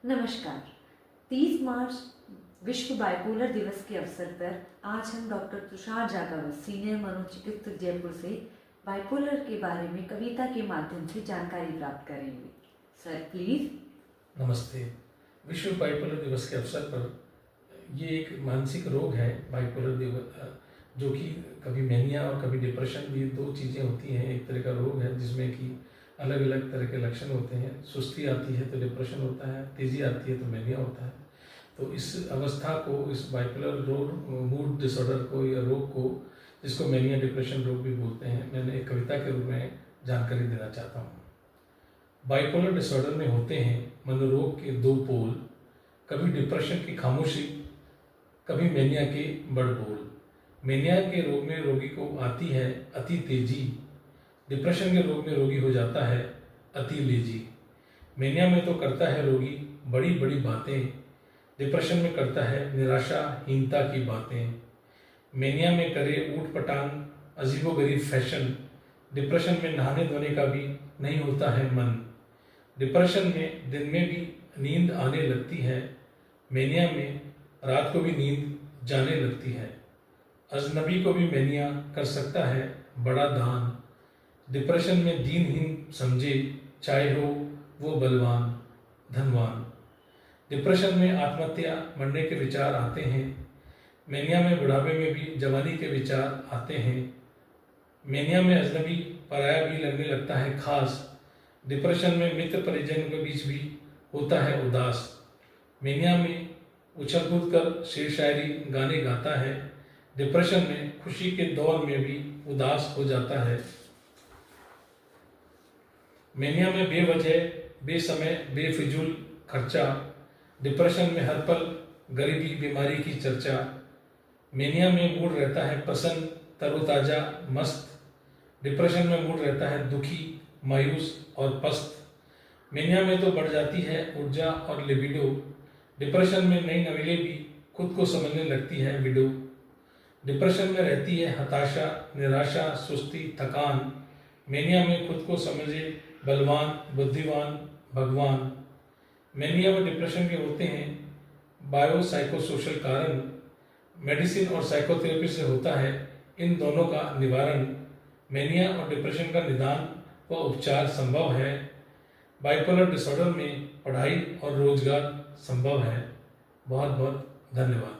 नमस्कार। 30 मार्च विश्व बाइपोलर दिवस के अवसर पर आज हम डॉक्टर तुषार जागवत, सीनियर मनोचिकित्सक जयपुर से बाइपोलर के बारे में कविता के माध्यम से जानकारी प्राप्त करेंगे। Sir please. नमस्ते। विश्व बाइपोलर दिवस के अवसर पर ये एक मानसिक रोग है बाइपोलर दिवस, जो कि कभी मैनिया और कभी डिप्रेशन भी दो चीज़ें होती हैं। एक तरह का रोग है जिसमें कि अलग अलग तरह के लक्षण होते हैं। सुस्ती आती है तो डिप्रेशन होता है, तेज़ी आती है तो मैनिया होता है। तो इस अवस्था को, इस बाइपोलर रोग, मूड डिसऑर्डर को या रोग को, जिसको मैनिया डिप्रेशन रोग भी बोलते हैं, मैंने एक कविता के रूप में जानकारी देना चाहता हूँ। बाइपोलर डिसऑर्डर में होते हैं मनोरोग के दो पोल, कभी डिप्रेशन की खामोशी, कभी मैनिया के बड़बोल। मैनिया के रोग में रोगी को आती है अति तेजी, डिप्रेशन के रोग में रोगी हो जाता है अति लेजी। मैनिया में तो करता है रोगी बड़ी बड़ी बातें, डिप्रेशन में करता है निराशाहीनता की बातें। मैनिया में करे ऊट पटांग अजीबोगरीब फैशन, डिप्रेशन में नहाने धोने का भी नहीं होता है मन। डिप्रेशन में दिन में भी नींद आने लगती है, मैनिया में रात को भी नींद जाने लगती है। अजनबी को भी मैनिया कर सकता है बड़ा दान, डिप्रेशन में दीनहीन समझे चाहे हो वो बलवान धनवान। डिप्रेशन में आत्महत्या मरने के विचार आते हैं, मैनिया में बुढ़ापे में भी जवानी के विचार आते हैं। मैनिया में अजनबी पराया भी लगने लगता है खास, डिप्रेशन में मित्र परिजन के बीच भी होता है उदास। मैनिया में उछल कूद कर शेर शायरी गाने गाता है, डिप्रेशन में खुशी के दौर में भी उदास हो जाता है। मैनिया में बेवजह बेसमय बेफिजूल खर्चा, डिप्रेशन में हर पल गरीबी बीमारी की चर्चा। मैनिया में मूड रहता है प्रसन्न तरोताजा मस्त, डिप्रेशन में मूड रहता है दुखी मायूस और पस्त। मैनिया में तो बढ़ जाती है ऊर्जा और लिबिडो, डिप्रेशन में नई नवेली भी खुद को समझने लगती है विडो। डिप्रेशन में रहती है हताशा निराशा सुस्ती थकान, मैनिया में खुद को समझे बलवान बुद्धिवान भगवान। मैनिया व डिप्रेशन के होते हैं बायो साइकोसोशल कारण, मेडिसिन और साइकोथेरेपी से होता है इन दोनों का निवारण। मैनिया और डिप्रेशन का निदान व उपचार संभव है, बाइपोलर डिसऑर्डर में पढ़ाई और रोजगार संभव है। बहुत बहुत धन्यवाद।